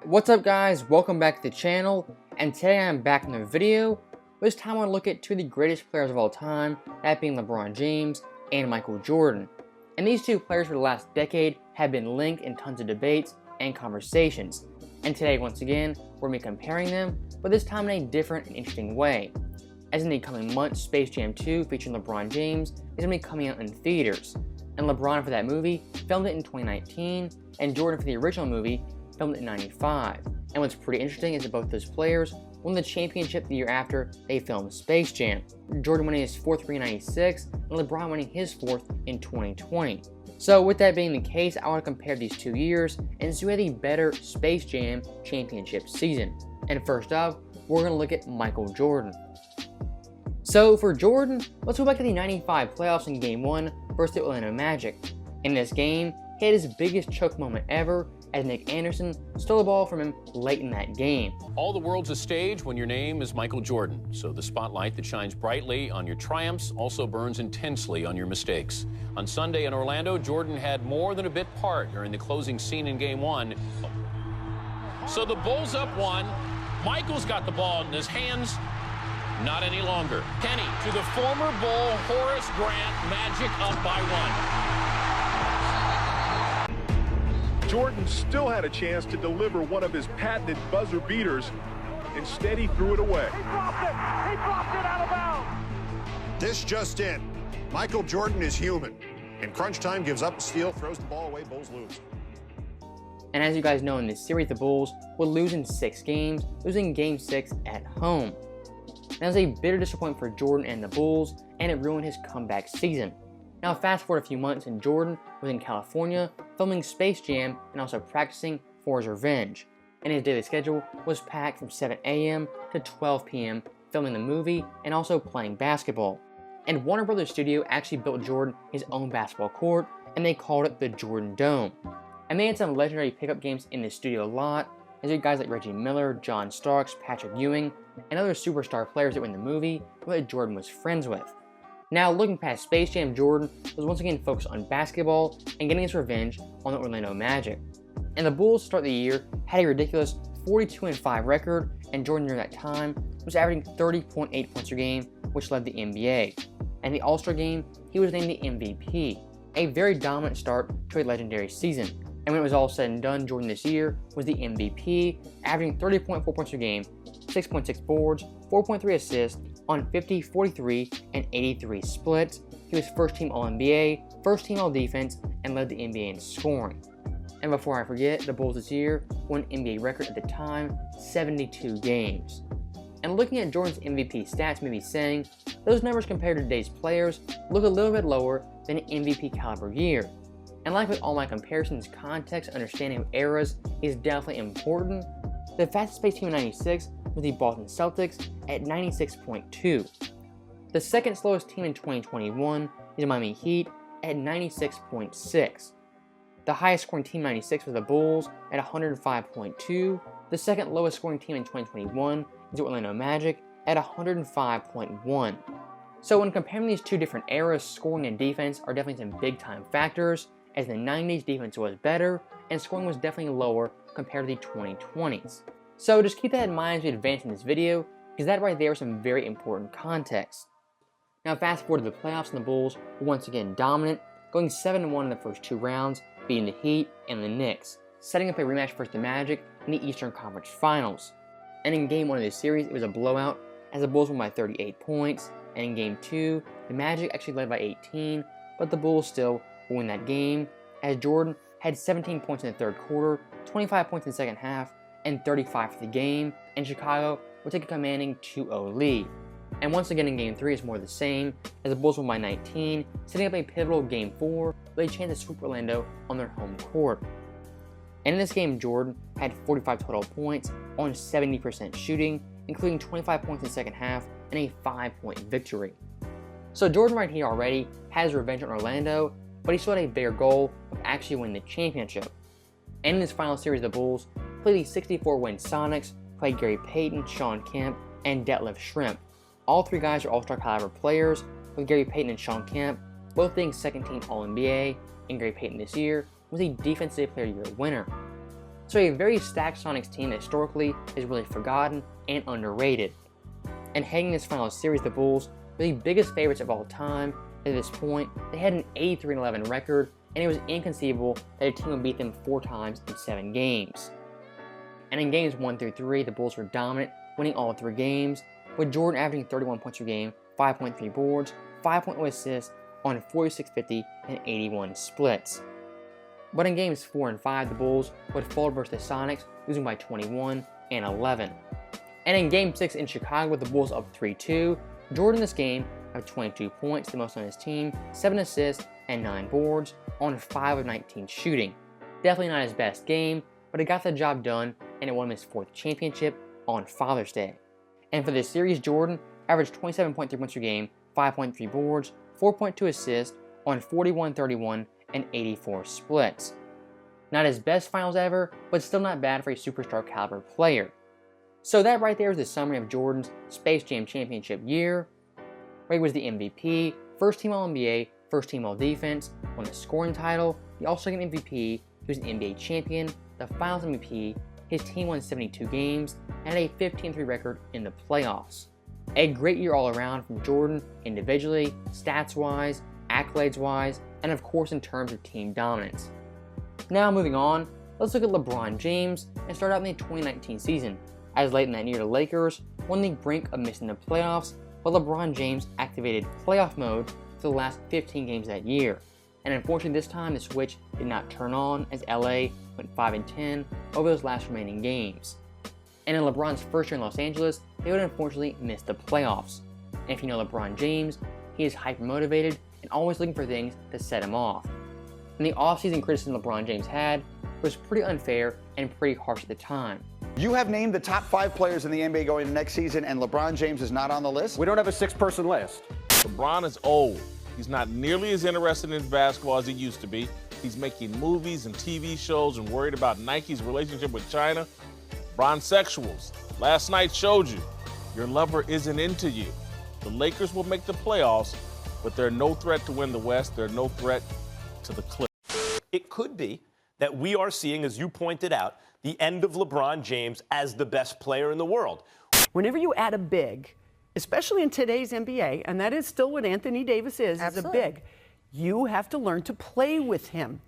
What's up guys, welcome back to the channel, and today I'm back in the video. This time I want to look at two of the greatest players of all time, that being LeBron James and Michael Jordan. And these two players for the last decade have been linked in tons of debates and conversations. And today, once again, we're going to be comparing them, but this time in a different and interesting way. As in the coming months, Space Jam 2 featuring LeBron James is going to be coming out in theaters. And LeBron for that movie filmed it in 2019, and Jordan for the original movie filmed it in 95. And what's pretty interesting is that both those players won the championship the year after they filmed Space Jam. Jordan winning his fourth ring in 96, and LeBron winning his fourth in 2020. So with that being the case, I want to compare these 2 years and see who had the better Space Jam championship season. And first up, we're going to look at Michael Jordan. So for Jordan, let's go back to the 95 playoffs in Game 1 versus the Orlando Magic. In this game, he had his biggest choke moment ever as Nick Anderson stole the ball from him late in that game. All the world's a stage when your name is Michael Jordan, so the spotlight that shines brightly on your triumphs also burns intensely on your mistakes. On Sunday in Orlando, Jordan had more than a bit part during the closing scene in Game 1. So the Bulls up one. Michael's got the ball in his hands. Not any longer. Kenny to the former Bull Horace Grant, Magic up by one. Jordan still had a chance to deliver one of his patented buzzer beaters. Instead, he threw it away. He dropped it. He dropped it out of bounds. This just in. Michael Jordan is human. In crunch time, gives up a steal, throws the ball away, Bulls lose. And as you guys know, in this series, the Bulls would lose in 6 games, losing Game 6 at home. That was a bitter disappointment for Jordan and the Bulls, and it ruined his comeback season. Now fast forward a few months and Jordan was in California filming Space Jam and also practicing for his revenge. And his daily schedule was packed from 7 a.m. to 12 p.m. filming the movie and also playing basketball. And Warner Brothers Studio actually built Jordan his own basketball court, and they called it the Jordan Dome. And they had some legendary pickup games in the studio a lot, as you guys like Reggie Miller, John Starks, Patrick Ewing, and other superstar players that were in the movie that Jordan was friends with. Now, looking past Space Jam, Jordan was once again focused on basketball and getting his revenge on the Orlando Magic. And the Bulls to start the year had a ridiculous 42-5 record, and Jordan during that time was averaging 30.8 points per game, which led the NBA. And the All-Star game, he was named the MVP, a very dominant start to a legendary season. And when it was all said and done, Jordan this year was the MVP, averaging 30.4 points per game, 6.6 boards, 4.3 assists, on 50, 43, and 83 splits. He was first team All-NBA, first team All-Defense, and led the NBA in scoring. And before I forget, the Bulls this year won an NBA record at the time, 72 games. And looking at Jordan's MVP stats may be saying, those numbers compared to today's players look a little bit lower than an MVP caliber year. And like with all my comparisons, context and understanding of eras is definitely important. The fastest paced team in 96 was the Boston Celtics at 96.2. The second slowest team in 2021 is the Miami Heat at 96.6. The highest scoring team in 96 was the Bulls at 105.2. The second lowest scoring team in 2021 is the Orlando Magic at 105.1. So when comparing these two different eras, scoring and defense are definitely some big time factors, as the 90s defense was better and scoring was definitely lower compared to the 2020s. So just keep that in mind as we advance in this video, because that right there is some very important context. Now fast forward to the playoffs, and the Bulls were once again dominant, going 7-1 in the first 2 rounds, beating the Heat and the Knicks, setting up a rematch versus the Magic in the Eastern Conference Finals. And in Game 1 of this series, it was a blowout, as the Bulls won by 38 points, and in Game 2, the Magic actually led by 18, but the Bulls still won that game, as Jordan had 17 points in the third quarter, 25 points in the second half, and 35 for the game, and Chicago would take a commanding 2-0 lead. And once again in Game 3 it's more of the same, as the Bulls won by 19, setting up a pivotal Game 4 with a chance to sweep Orlando on their home court. And in this game, Jordan had 45 total points on 70% shooting, including 25 points in the second half and a 5-point victory. So Jordan right here already has revenge on Orlando, but he still had a bigger goal of actually winning the championship. And in this final series, the Bulls played the 64-win Sonics, played Gary Payton, Shawn Kemp, and Detlef Schrempf. All 3 guys are all-star caliber players, with Gary Payton and Shawn Kemp both being second-team All-NBA, and Gary Payton this year was a Defensive Player of the Year winner. So a very stacked Sonics team that historically is really forgotten and underrated. And heading this final series, the Bulls were the biggest favorites of all time. At this point, they had an 83-11 record, and it was inconceivable that a team would beat them 4 times in 7 games. And in games 1 through 3, the Bulls were dominant, winning all 3 games, with Jordan averaging 31 points per game, 5.3 boards, 5.0 assists on 46-50 and 81 splits. But in games 4 and 5, the Bulls would fall versus the Sonics, losing by 21 and 11. And in game 6 in Chicago, with the Bulls up 3-2, Jordan in this game had 22 points, the most on his team, 7 assists and 9 boards on 5 of 19 shooting. Definitely not his best game, but it got the job done, and it won him his 4th championship on Father's Day. And for this series, Jordan averaged 27.3 points per game, 5.3 boards, 4.2 assists on 41, 31, and 84 splits. Not his best finals ever, but still not bad for a superstar caliber player. So that right there is the summary of Jordan's Space Jam championship year, where he was the MVP, first team All-NBA, first team All-Defense, won the scoring title, the All-Second MVP, he was an NBA champion, the Finals MVP, his team won 72 games, and had a 15-3 record in the playoffs. A great year all around from Jordan, individually, stats-wise, accolades-wise, and of course in terms of team dominance. Now moving on, let's look at LeBron James and start out in the 2019 season, as late in that year the Lakers were on the brink of missing the playoffs, but LeBron James activated playoff mode for the last 15 games that year. And unfortunately this time the switch did not turn on as LA went 5-10 over those last remaining games. And in LeBron's first year in Los Angeles, they would unfortunately miss the playoffs. And if you know LeBron James, he is hyper motivated and always looking for things to set him off. And the offseason criticism LeBron James had was pretty unfair and pretty harsh at the time. You have named the top 5 players in the NBA going into next season, and LeBron James is not on the list? We don't have a 6-person list. LeBron is old. He's not nearly as interested in basketball as he used to be. He's making movies and TV shows and worried about Nike's relationship with China. Bronsexuals. Last night showed you. Your lover isn't into you. The Lakers will make the playoffs, but they're no threat to win the West. They're no threat to the Clippers. It could be that we are seeing, as you pointed out, the end of LeBron James as the best player in the world. Whenever you add a big, especially in today's NBA, and that is still what Anthony Davis is a big, you have to learn to play with him.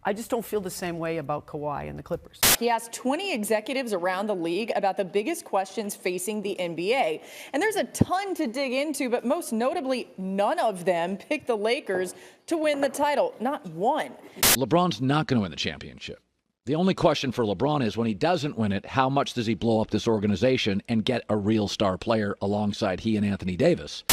I just don't feel the same way about Kawhi and the Clippers. He asked 20 executives around the league about the biggest questions facing the NBA. And there's a ton to dig into, but most notably, none of them picked the Lakers to win the title. Not one. LeBron's not going to win the championship. The only question for LeBron is when he doesn't win it, how much does he blow up this organization and get a real star player alongside he and Anthony Davis?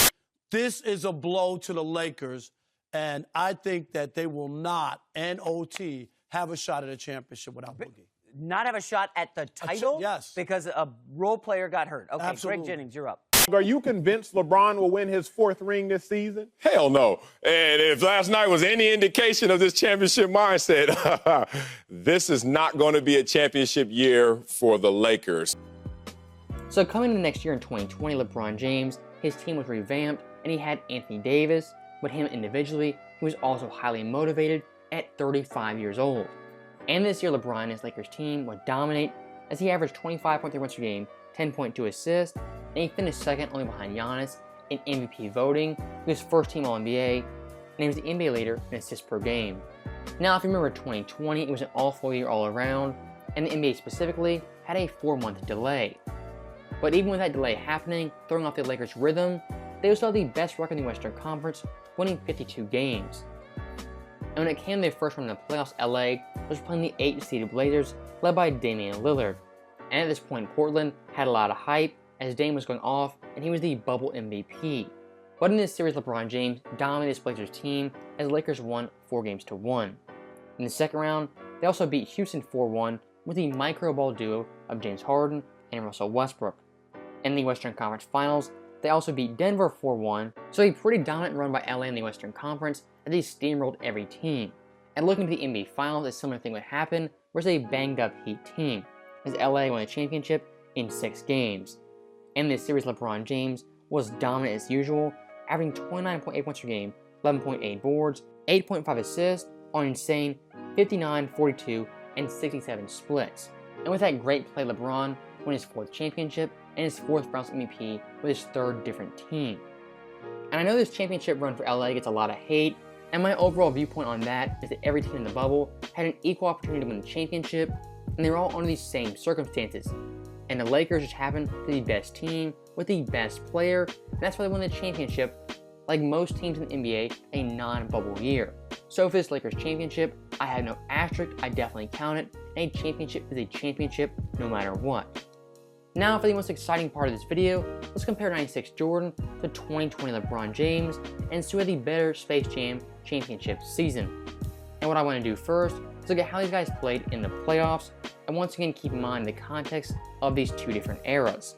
This is a blow to the Lakers. And I think that they will not, N-O-T, have a shot at a championship without Boogie. Not have a shot at the title? Yes. Because a role player got hurt. Okay, Absolutely. Greg Jennings, you're up. Are you convinced LeBron will win his 4th ring this season? Hell no. And if last night was any indication of this championship mindset, this is not going to be a championship year for the Lakers. So coming into next year in 2020, LeBron James, his team was revamped, and he had Anthony Davis, but him individually, he was also highly motivated at 35 years old. And this year, LeBron and his Lakers team would dominate as he averaged 25.3 points per game, 10.2 assists, and he finished second only behind Giannis in MVP voting. He was first team All-NBA, and he was the NBA leader in assists per game. Now, if you remember 2020, it was an awful year all around, and the NBA specifically had a 4-month delay. But even with that delay happening, throwing off the Lakers' rhythm, they were still the best record in the Western Conference, winning 52 games. And when it came to their first run in the playoffs, LA was playing the 8th-seeded Blazers, led by Damian Lillard. And at this point, Portland had a lot of hype, as Dame was going off, and he was the bubble MVP. But in this series, LeBron James dominated this Blazers team, as the Lakers won 4-1. In the second round, they also beat Houston 4-1 with the micro ball duo of James Harden and Russell Westbrook. In the Western Conference Finals, they also beat Denver 4-1, so a pretty dominant run by LA in the Western Conference as they steamrolled every team. And looking to the NBA Finals, a similar thing would happen, whereas a banged-up Heat team, as LA won the championship in 6 games. In this series, LeBron James was dominant as usual, averaging 29.8 points per game, 11.8 boards, 8.5 assists on an insane 59, 42, and 67 splits. And with that great play, LeBron won his 4th championship and his 4th Finals MVP with his 3rd different team. And I know this championship run for LA gets a lot of hate, and my overall viewpoint on that is that every team in the bubble had an equal opportunity to win the championship, and they were all under these same circumstances. And the Lakers just happened to be the best team with the best player, and that's why they won the championship, like most teams in the NBA, a non-bubble year. So for this Lakers championship, I have no asterisk, I definitely count it, and a championship is a championship no matter what. Now for the most exciting part of this video, let's compare 96 Jordan to 2020 LeBron James and see who had the better Space Jam championship season. And what I want to do first is look at how these guys played in the playoffs, and once again keep in mind the context of these two different eras.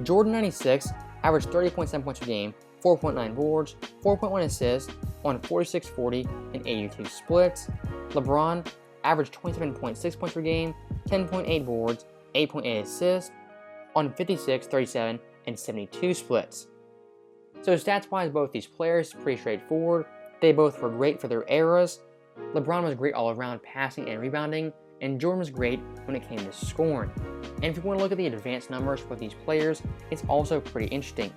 Jordan 96 averaged 30.7 points per game, 4.9 boards, 4.1 assists on 46, 40, and 82 splits. LeBron averaged 27.6 points per game, 10.8 boards, 8.8 assists on 56, 37, and 72 splits. So stats-wise, both these players pretty straightforward. They both were great for their eras. LeBron was great all around passing and rebounding, and Jordan was great when it came to scoring. And if you want to look at the advanced numbers for these players, it's also pretty interesting.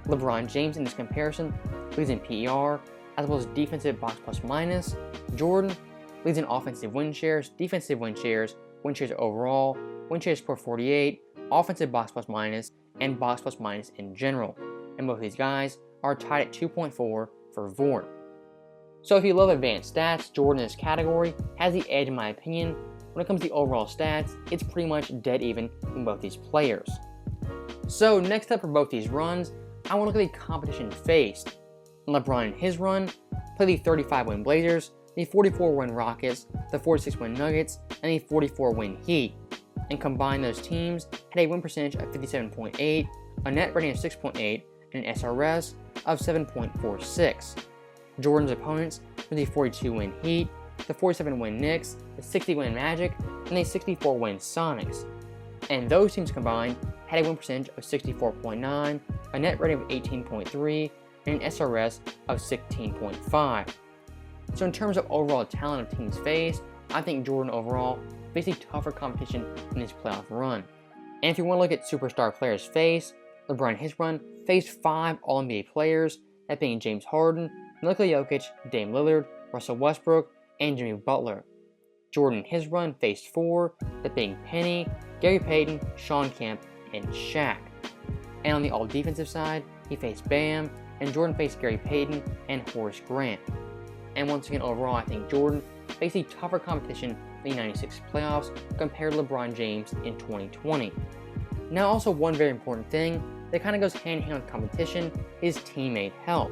LeBron James in this comparison leads in PER, as well as defensive box plus minus. Jordan leads in offensive win shares, defensive win shares overall, win shares per 48, offensive box plus minus, and box plus minus in general. And both of these guys are tied at 2.4 for VOR. So if you love advanced stats, Jordan in this category has the edge in my opinion. When it comes to the overall stats, it's pretty much dead even in both these players. So next up for both these runs, I want to look at the competition faced. LeBron in his run played the 35-win Blazers, the 44-win Rockets, the 46-win Nuggets, and the 44-win Heat. And combined, those teams had a win percentage of 57.8, a net rating of 6.8, and an SRS of 7.46. Jordan's opponents were the 42-win Heat, the 47-win Knicks, the 60-win Magic, and the 64-win Sonics. And those teams combined had a win percentage of 64.9, a net rating of 18.3, and an SRS of 16.5. So in terms of overall talent of teams faced, I think Jordan overall faced a tougher competition in his playoff run. And if you want to look at superstar players faced, LeBron in his run faced 5 All-NBA players, that being James Harden, Nikola Jokic, Dame Lillard, Russell Westbrook, and Jimmy Butler. Jordan in his run faced 4, that being Penny, Gary Payton, Shawn Kemp, and Shaq. And on the all-defensive side, he faced Bam, and Jordan faced Gary Payton and Horace Grant. And once again, overall, I think Jordan faced a tougher competition in the 96 playoffs compared to LeBron James in 2020. Now, also one very important thing that kind of goes hand-in-hand with competition is teammate help.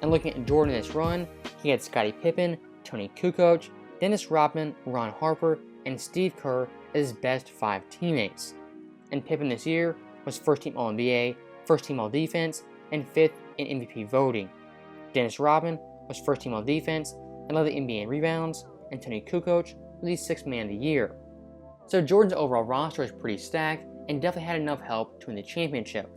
And looking at Jordan in this run, he had Scottie Pippen, Tony Kukoc, Dennis Rodman, Ron Harper, and Steve Kerr as his best 5 teammates. And Pippen this year was first team All-NBA, first team All-Defense, and 5th in MVP voting. Dennis Rodman was first team All-Defense and led the NBA in rebounds, and Tony Kukoc was the 6th man of the year. So Jordan's overall roster is pretty stacked and definitely had enough help to win the championship.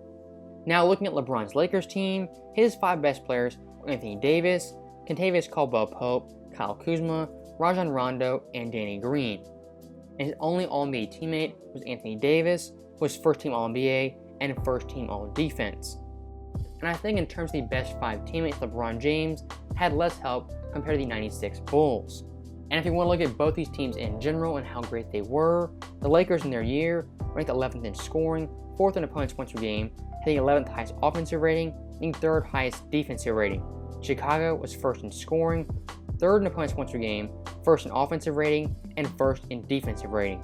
Now looking at LeBron's Lakers team, his 5 best players were Anthony Davis, Kentavious Caldwell-Pope, Kyle Kuzma, Rajon Rondo, and Danny Green. And his only All-NBA teammate was Anthony Davis, who was first team All-NBA and first team All-Defense. And I think in terms of the best 5 teammates, LeBron James had less help compared to the 96 Bulls. And if you want to look at both these teams in general and how great they were, the Lakers in their year ranked 11th in scoring, 4th in opponents' points per game, had the 11th highest offensive rating, and 3rd highest defensive rating. Chicago was 1st in scoring, 3rd in opponents' points per game, 1st in offensive rating, and 1st in defensive rating.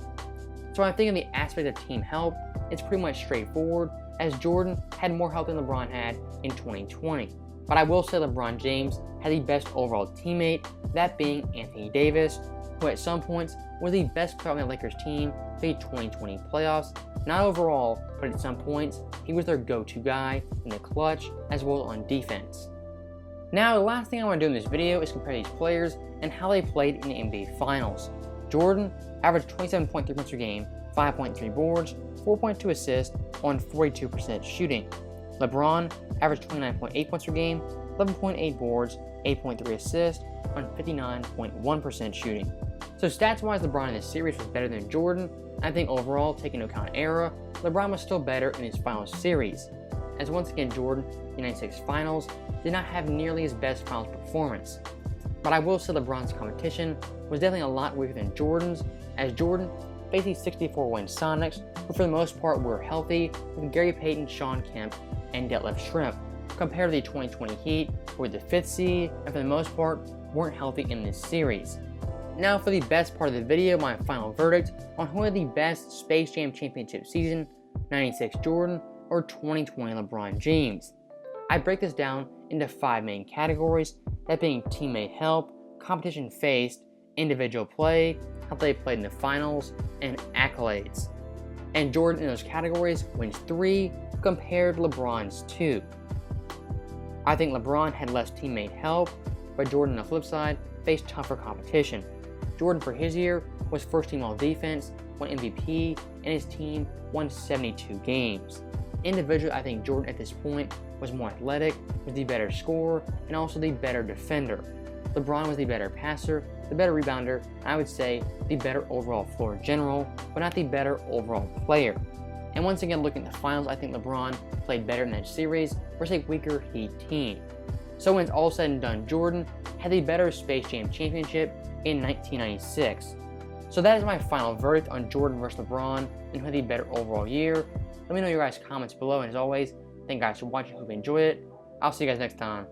So when I think of the aspect of team help, it's pretty much straightforward, as Jordan had more help than LeBron had in 2020. But I will say LeBron James had the best overall teammate, that being Anthony Davis, who at some points was the best player on the Lakers team for the 2020 playoffs. Not overall, but at some points, he was their go-to guy in the clutch as well as on defense. Now, the last thing I want to do in this video is compare these players and how they played in the NBA Finals. Jordan averaged 27.3 points per game, 5.3 boards, 4.2 assists on 42% shooting. LeBron averaged 29.8 points per game, 11.8 boards, 8.3 assists on 59.1% shooting. So stats-wise, LeBron in this series was better than Jordan. I think overall, taking into account era, LeBron was still better in his finals series. As once again, Jordan, in the 96 finals, did not have nearly his best finals performance. But I will say LeBron's competition was definitely a lot weaker than Jordan's, as Jordan faced the 64-win Sonics, who for the most part were healthy, with Gary Payton, Sean Kemp, and Detlef Schrempf, compared to the 2020 Heat, who were the 5th seed, and for the most part, weren't healthy in this series. Now for the best part of the video, my final verdict on who had the best Space Jam championship season, 96 Jordan or 2020 LeBron James. I break this down into 5 main categories, that being teammate help, competition faced, individual play, how they played in the finals, and accolades. And Jordan in those categories wins 3 compared to LeBron's 2. I think LeBron had less teammate help, but Jordan on the flip side faced tougher competition. Jordan for his year was first team all defense, won MVP, and his team won 72 games. Individually, I think Jordan at this point was more athletic, was the better scorer, and also the better defender. LeBron was the better passer, the better rebounder, and I would say the better overall floor general, but not the better overall player. And once again, looking at the finals, I think LeBron played better in that series versus a weaker Heat team. So when it's all said and done, Jordan had the better Space Jam championship in 1996. So that is my final verdict on Jordan versus LeBron and who had the better overall year. Let me know your guys' comments below, and as always, thank you guys for watching. Hope you enjoyed it. I'll see you guys next time.